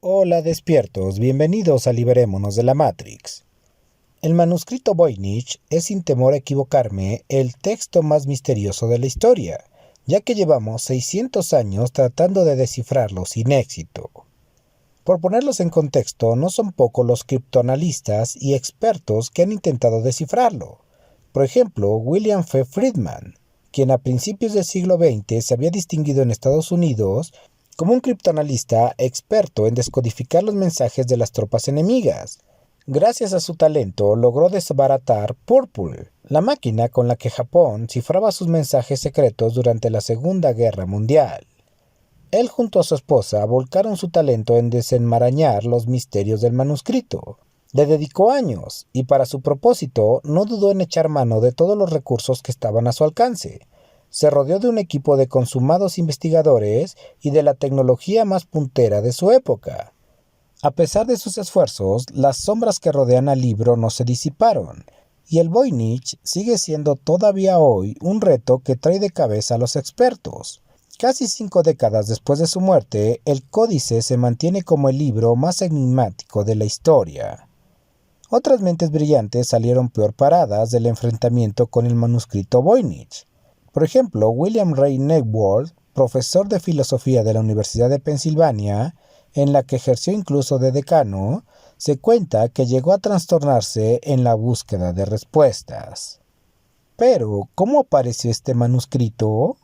Hola despiertos, bienvenidos a Liberémonos de la Matrix. El manuscrito Voynich es, sin temor a equivocarme, el texto más misterioso de la historia, ya que llevamos 600 años tratando de descifrarlo sin éxito. Por ponerlos en contexto, no son pocos los criptoanalistas y expertos que han intentado descifrarlo. Por ejemplo, William F. Friedman, quien a principios del siglo XX se había distinguido en Estados Unidos como un criptoanalista experto en descodificar los mensajes de las tropas enemigas. Gracias a su talento logró desbaratar Purple, la máquina con la que Japón cifraba sus mensajes secretos durante la Segunda Guerra Mundial. Él junto a su esposa volcaron su talento en desenmarañar los misterios del manuscrito. Le dedicó años y para su propósito no dudó en echar mano de todos los recursos que estaban a su alcance. Se rodeó de un equipo de consumados investigadores y de la tecnología más puntera de su época. A pesar de sus esfuerzos, las sombras que rodean al libro no se disiparon, y el Voynich sigue siendo todavía hoy un reto que trae de cabeza a los expertos. Casi 5 décadas después de su muerte, el Códice se mantiene como el libro más enigmático de la historia. Otras mentes brillantes salieron peor paradas del enfrentamiento con el manuscrito Voynich. Por ejemplo, William Ray Newbold, profesor de filosofía de la Universidad de Pensilvania, en la que ejerció incluso de decano, se cuenta que llegó a trastornarse en la búsqueda de respuestas. Pero, ¿cómo apareció este manuscrito?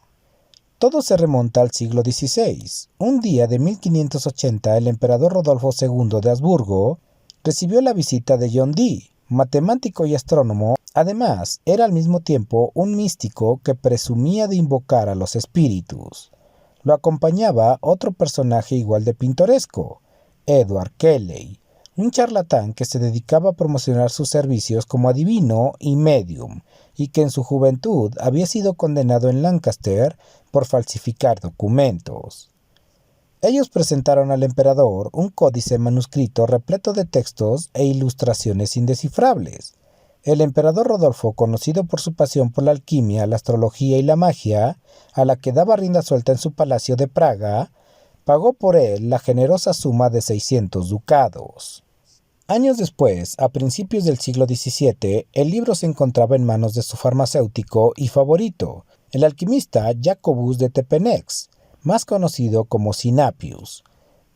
Todo se remonta al siglo XVI. Un día de 1580, el emperador Rodolfo II de Habsburgo recibió la visita de John Dee, matemático y astrónomo. Además, era al mismo tiempo un místico que presumía de invocar a los espíritus. Lo acompañaba otro personaje igual de pintoresco, Edward Kelly, un charlatán que se dedicaba a promocionar sus servicios como adivino y medium, y que en su juventud había sido condenado en Lancaster por falsificar documentos. Ellos presentaron al emperador un códice manuscrito repleto de textos e ilustraciones indescifrables. El emperador Rodolfo, conocido por su pasión por la alquimia, la astrología y la magia, a la que daba rienda suelta en su palacio de Praga, pagó por él la generosa suma de 600 ducados. Años después, a principios del siglo XVII, el libro se encontraba en manos de su farmacéutico y favorito, el alquimista Jacobus de Tepenex, más conocido como Sinapius.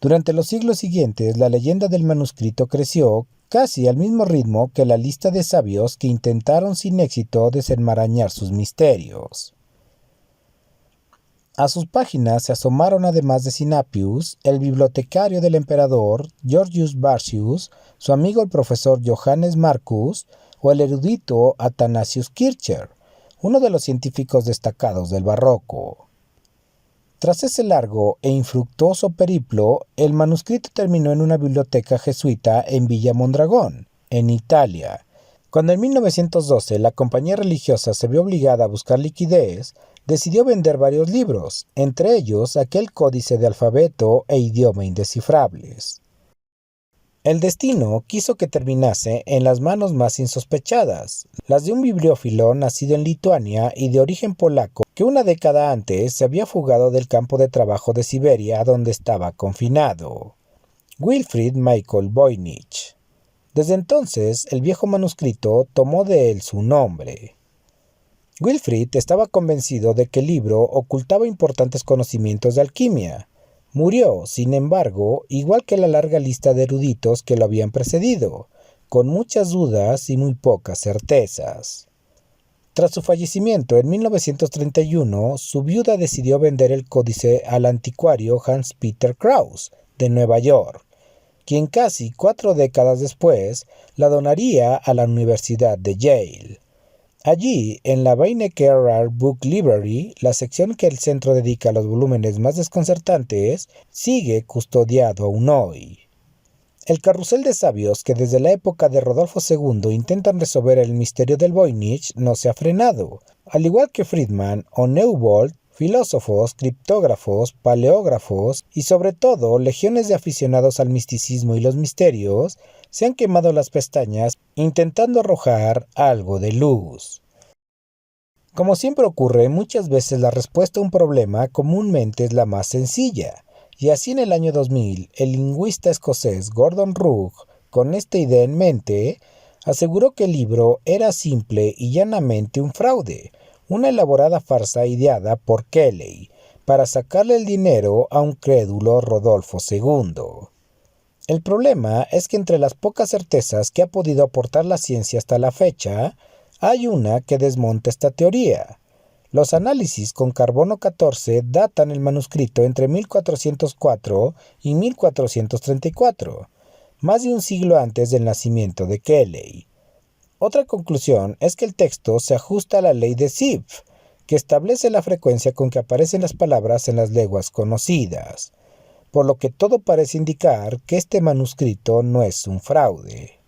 Durante los siglos siguientes, la leyenda del manuscrito creció casi al mismo ritmo que la lista de sabios que intentaron sin éxito desenmarañar sus misterios. A sus páginas se asomaron, además de Sinapius, el bibliotecario del emperador Georgius Barcius, su amigo el profesor Johannes Marcus o el erudito Athanasius Kircher, uno de los científicos destacados del barroco. Tras ese largo e infructuoso periplo, el manuscrito terminó en una biblioteca jesuita en Villa Mondragón, en Italia. Cuando en 1912 la compañía religiosa se vio obligada a buscar liquidez, decidió vender varios libros, entre ellos aquel códice de alfabeto e idioma indescifrables. El destino quiso que terminase en las manos más insospechadas, las de un bibliófilo nacido en Lituania y de origen polaco que una década antes se había fugado del campo de trabajo de Siberia donde estaba confinado. Wilfrid Michael Voynich. Desde entonces, el viejo manuscrito tomó de él su nombre. Wilfrid estaba convencido de que el libro ocultaba importantes conocimientos de alquimia. Murió, sin embargo, igual que la larga lista de eruditos que lo habían precedido, con muchas dudas y muy pocas certezas. Tras su fallecimiento en 1931, su viuda decidió vender el códice al anticuario Hans Peter Krause, de Nueva York, quien casi 4 décadas después la donaría a la Universidad de Yale. Allí, en la Beinecke Rare Book Library, la sección que el centro dedica a los volúmenes más desconcertantes, sigue custodiado aún hoy. El carrusel de sabios que desde la época de Rodolfo II intentan resolver el misterio del Voynich no se ha frenado. Al igual que Friedman o Newbold, filósofos, criptógrafos, paleógrafos y sobre todo legiones de aficionados al misticismo y los misterios se han quemado las pestañas intentando arrojar algo de luz. Como siempre ocurre, muchas veces la respuesta a un problema comúnmente es la más sencilla. Y así en el año 2000, el lingüista escocés Gordon Rugg, con esta idea en mente, aseguró que el libro era simple y llanamente un fraude, una elaborada farsa ideada por Kelly para sacarle el dinero a un crédulo Rodolfo II. El problema es que entre las pocas certezas que ha podido aportar la ciencia hasta la fecha, hay una que desmonta esta teoría. Los análisis con carbono 14 datan el manuscrito entre 1404 y 1434, más de un siglo antes del nacimiento de Kelly. Otra conclusión es que el texto se ajusta a la ley de Zipf, que establece la frecuencia con que aparecen las palabras en las lenguas conocidas, por lo que todo parece indicar que este manuscrito no es un fraude.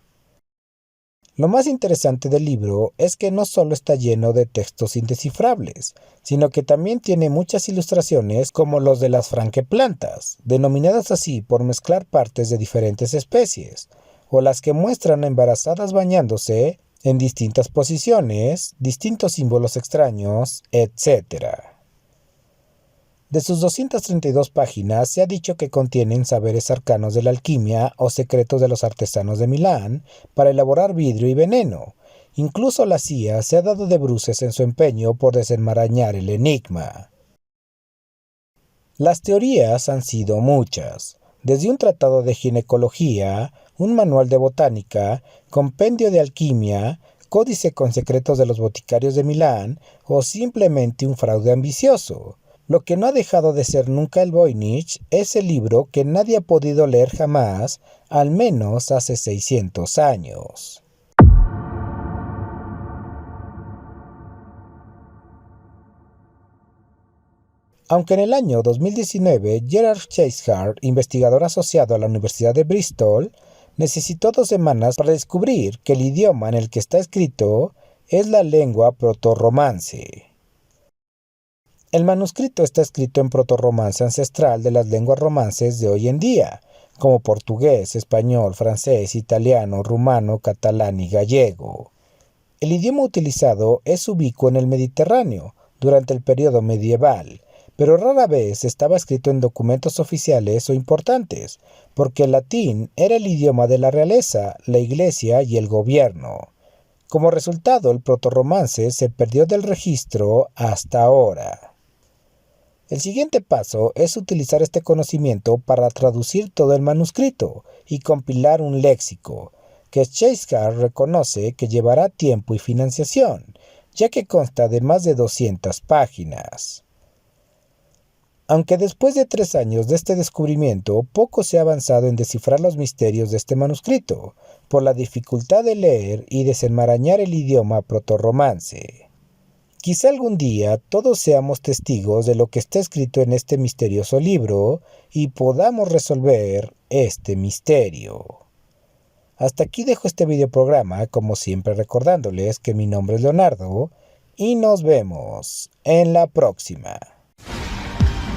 Lo más interesante del libro es que no solo está lleno de textos indescifrables, sino que también tiene muchas ilustraciones como los de las franqueplantas, denominadas así por mezclar partes de diferentes especies, o las que muestran a embarazadas bañándose en distintas posiciones, distintos símbolos extraños, etc. De sus 232 páginas se ha dicho que contienen saberes arcanos de la alquimia o secretos de los artesanos de Milán para elaborar vidrio y veneno. Incluso la CIA se ha dado de bruces en su empeño por desenmarañar el enigma. Las teorías han sido muchas, desde un tratado de ginecología, un manual de botánica, compendio de alquimia, códice con secretos de los boticarios de Milán o simplemente un fraude ambicioso. Lo que no ha dejado de ser nunca el Voynich es el libro que nadie ha podido leer jamás, al menos hace 600 años. Aunque en el año 2019 Gerard Cheshire, investigador asociado a la Universidad de Bristol, necesitó 2 semanas para descubrir que el idioma en el que está escrito es la lengua protorromance. El manuscrito está escrito en protorromance ancestral de las lenguas romances de hoy en día, como portugués, español, francés, italiano, rumano, catalán y gallego. El idioma utilizado es ubicuo en el Mediterráneo durante el periodo medieval, pero rara vez estaba escrito en documentos oficiales o importantes, porque el latín era el idioma de la realeza, la iglesia y el gobierno. Como resultado, el protorromance se perdió del registro hasta ahora. El siguiente paso es utilizar este conocimiento para traducir todo el manuscrito y compilar un léxico, que Cheshire reconoce que llevará tiempo y financiación, ya que consta de más de 200 páginas. Aunque después de 3 años de este descubrimiento, poco se ha avanzado en descifrar los misterios de este manuscrito, por la dificultad de leer y desenmarañar el idioma protorromance. Quizá algún día todos seamos testigos de lo que está escrito en este misterioso libro y podamos resolver este misterio. Hasta aquí dejo este videoprograma, como siempre recordándoles que mi nombre es Leonardo y nos vemos en la próxima.